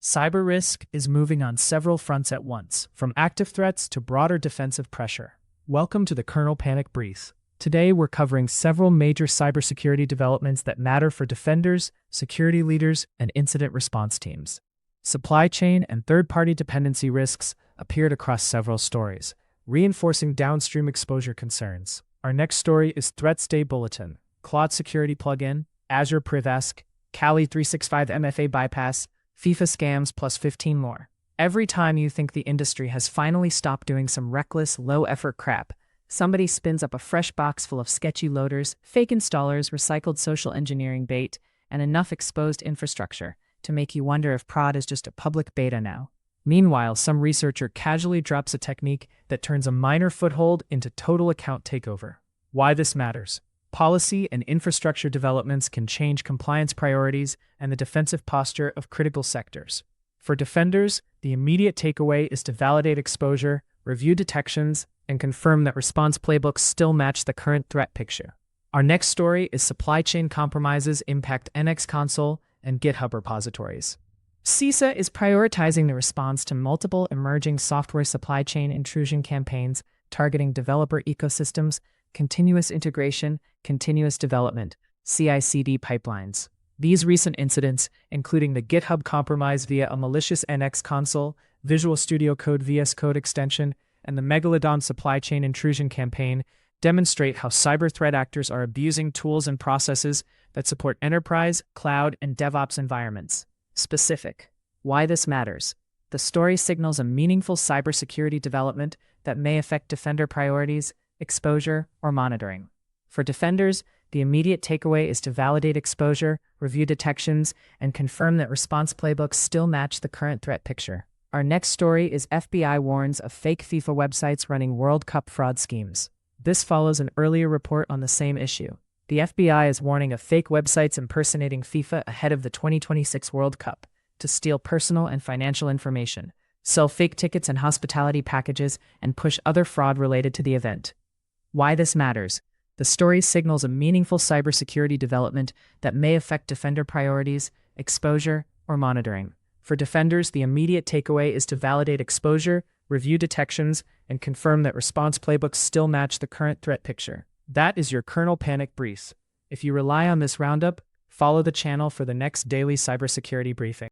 Cyber risk is moving on several fronts at once, from active threats to broader defensive pressure. Welcome to the Kernel Panic Brief. Today, we're covering several major cybersecurity developments that matter for defenders, security leaders, and incident response teams. Supply chain and third-party dependency risks appeared across several stories, reinforcing downstream exposure concerns. Our next story is Threat State Bulletin, Cloud Security Plugin, Azure Privask, Kali 365 MFA Bypass, FIFA scams plus 15 more. Every time you think the industry has finally stopped doing some reckless, low-effort crap, somebody spins up a fresh box full of sketchy loaders, fake installers, recycled social engineering bait, and enough exposed infrastructure to make you wonder if prod is just a public beta now. Meanwhile, some researcher casually drops a technique that turns a minor foothold into total account takeover. Why this matters. Policy and infrastructure developments can change compliance priorities and the defensive posture of critical sectors. For defenders, the immediate takeaway is to validate exposure, review detections, and confirm that response playbooks still match the current threat picture. Our next story is supply chain compromises impact NX console and GitHub repositories. CISA is prioritizing the response to multiple emerging software supply chain intrusion campaigns targeting developer ecosystems, continuous integration, continuous development, CI/CD pipelines. These recent incidents, including the GitHub compromise via a malicious NX console, Visual Studio Code VS Code extension, and the Megalodon supply chain intrusion campaign, demonstrate how cyber threat actors are abusing tools and processes that support enterprise, cloud, and DevOps environments. Specific. Why this matters. The story signals a meaningful cybersecurity development that may affect defender priorities, exposure, or monitoring. For defenders, the immediate takeaway is to validate exposure, review detections, and confirm that response playbooks still match the current threat picture. Our next story is FBI warns of fake FIFA websites running World Cup fraud schemes. This follows an earlier report on the same issue. The FBI is warning of fake websites impersonating FIFA ahead of the 2026 World Cup to steal personal and financial information, sell fake tickets and hospitality packages, and push other fraud related to the event. Why this matters. The story signals a meaningful cybersecurity development that may affect defender priorities, exposure, or monitoring. For defenders, the immediate takeaway is to validate exposure, review detections, and confirm that response playbooks still match the current threat picture. That is your Kernel Panic Brief. If you rely on this roundup, follow the channel for the next daily cybersecurity briefing.